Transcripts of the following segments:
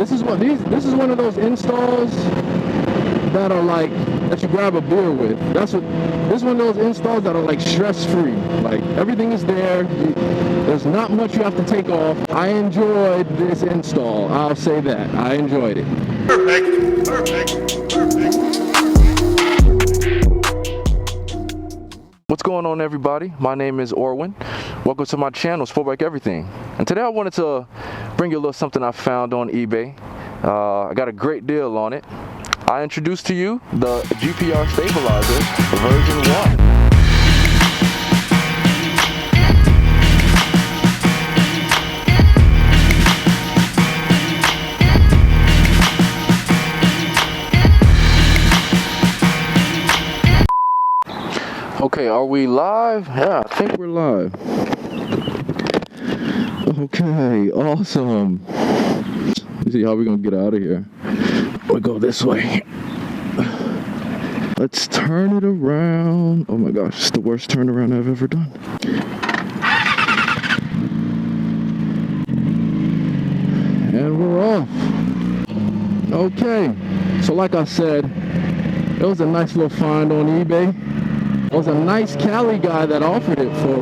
This is one of those installs that are like that you grab a beer with. This is one of those installs that are like stress-free. Like everything is there. There's not much you have to take off. I enjoyed this install. I'll say that. I enjoyed it. Perfect. What's going on, everybody? My name is Orwin. Welcome to my channel, Sport Bike Everything. And today I wanted to bring you a little something I found on eBay. I got a great deal on it. I introduced to you the GPR stabilizer version 1. Okay, are we live? Yeah, I think we're live. Okay, awesome. Let's see how we're gonna get out of here. We'll go this way. Let's turn it around. Oh my gosh, it's the worst turnaround I've ever done. And we're off. Okay, so like I said, it was a nice little find on eBay. It was a nice Cali guy that offered it for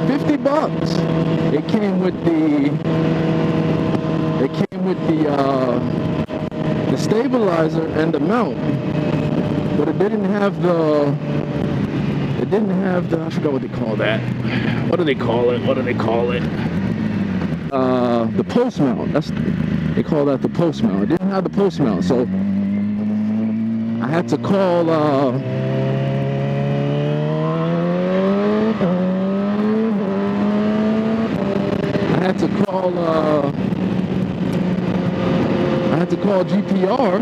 $50. It came with the stabilizer and the mount, but it didn't have the I forgot what they call that. What do they call it? The post mount. They call that the post mount. It didn't have the post mount, so I had to call GPR,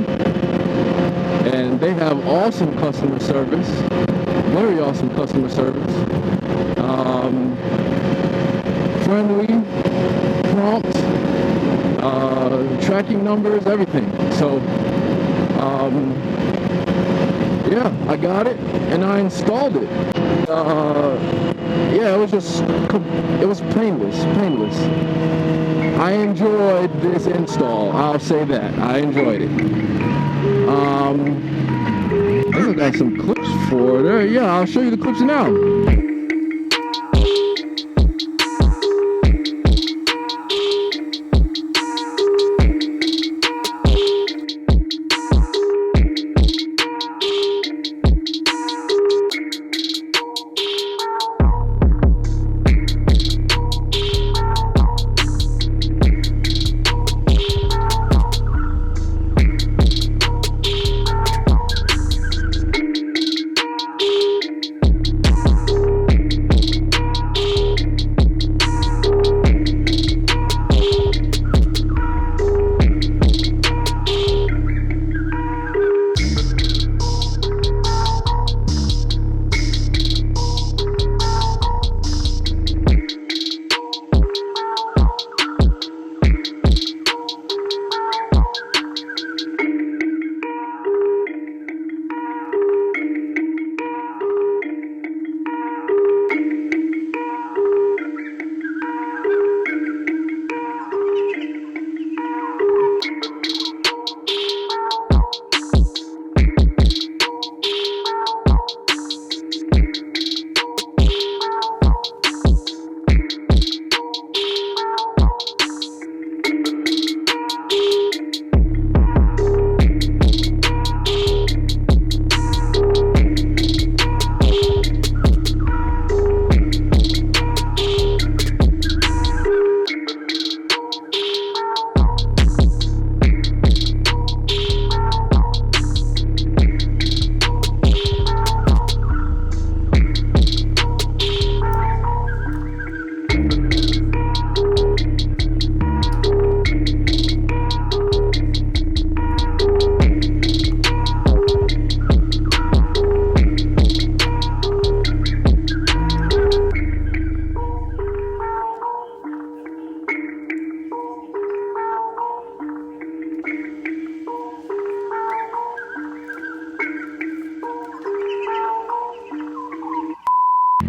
and they have awesome customer service, very awesome customer service, friendly, prompt, tracking numbers, everything. So yeah, I got it and I installed it. Yeah, it was painless. I enjoyed this install. I'll say that. I enjoyed it. I think I got some clips for it. Yeah, I'll show you the clips now.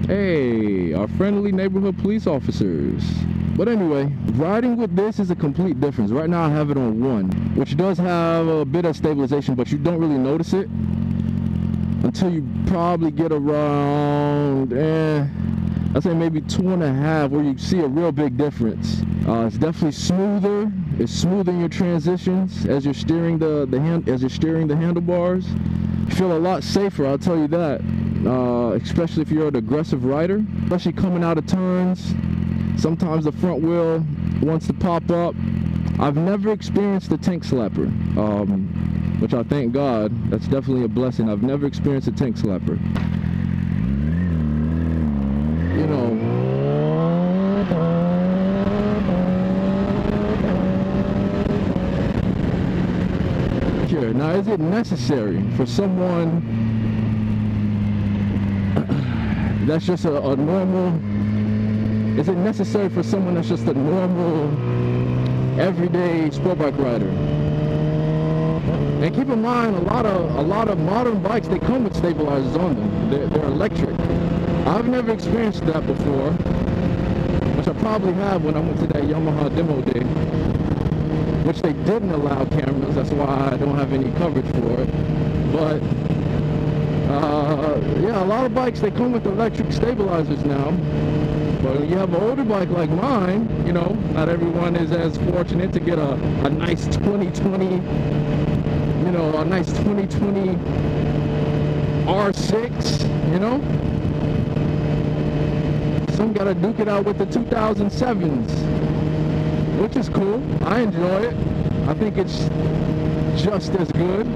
Hey, our friendly neighborhood police officers. But anyway, riding with this is a complete difference. Right now I have it on 1, which does have a bit of stabilization, but you don't really notice it until you probably get around, I'd say maybe 2.5, where you see a real big difference. It's definitely smoother. It's smoothing your transitions as you're steering the handlebars. You feel a lot safer, I'll tell you that. Especially if you're an aggressive rider, especially coming out of turns. Sometimes the front wheel wants to pop up. I've never experienced a tank slapper, which I thank God. That's definitely a blessing. I've never experienced a tank slapper. You know, here, now is it necessary for someone that's just a normal, is it necessary for someone that's just a normal, everyday sport bike rider? And keep in mind, a lot of modern bikes, they come with stabilizers on them. They're electric. I've never experienced that before, which I probably have when I went to that Yamaha demo day, which they didn't allow cameras. That's why I don't have any coverage for it. But yeah, a lot of bikes, they come with electric stabilizers now. But when you have an older bike like mine, you know, not everyone is as fortunate to get a nice 2020, you know, a nice 2020 R6, you know? Some gotta duke it out with the 2007s, which is cool. I enjoy it. I think it's just as good.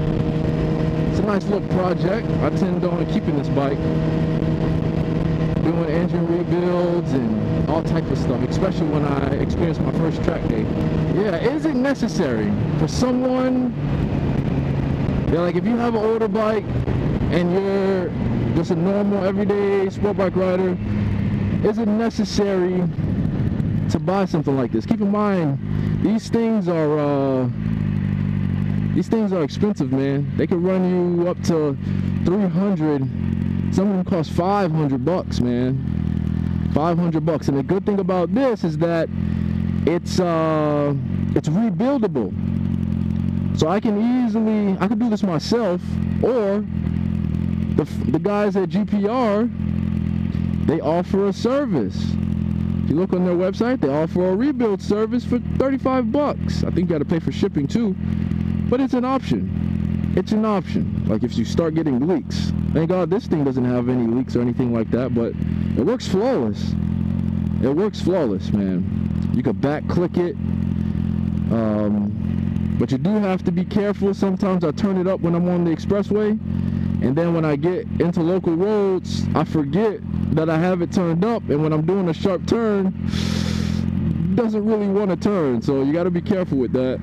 It's a nice little project. I tend on keeping this bike, doing engine rebuilds and all type of stuff, especially when I experienced my first track day. Yeah, is it necessary for someone, yeah, like if you have an older bike and you're just a normal everyday sport bike rider, is it necessary to buy something like this? Keep in mind, these things are expensive, man. They can run you up to 300. Some of them cost 500 bucks, man. 500 bucks. And the good thing about this is that it's rebuildable. So I can do this myself, or the guys at GPR, they offer a service. If you look on their website, they offer a rebuild service for 35 bucks. I think you got to pay for shipping too, but it's an option. It's an option. Like if you start getting leaks. Thank God this thing doesn't have any leaks or anything like that, but it works flawless. It works flawless, man. You can back click it, but you do have to be careful. Sometimes I turn it up when I'm on the expressway, and then when I get into local roads, I forget that I have it turned up, and when I'm doing a sharp turn, it doesn't really want to turn. So you got to be careful with that.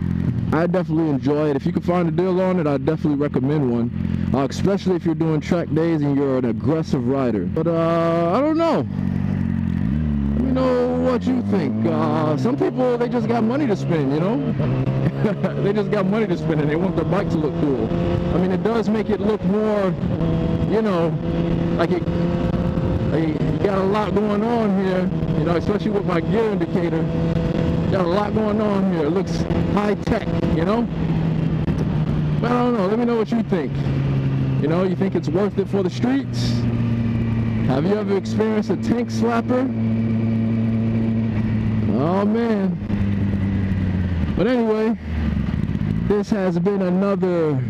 I definitely enjoy it. If you can find a deal on it, I definitely recommend one, especially if you're doing track days and you're an aggressive rider. But I don't know. Let me know what you think. Some people, they just got money to spend, you know? They just got money to spend and they want their bike to look cool. I mean, it does make it look more, you know, like you got a lot going on here, you know, especially with my gear indicator. Got a lot going on here. It looks high tech, you know? But I don't know. Let me know what you think. You know, you think it's worth it for the streets? Have you ever experienced a tank slapper? Oh, man. But anyway, this has been another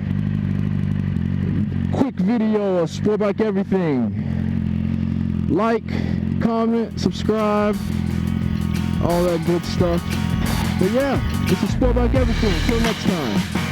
quick video of Sport Bike Everything. Like, comment, subscribe, all that good stuff. But yeah, this is Sport Bike Everything. Until next time.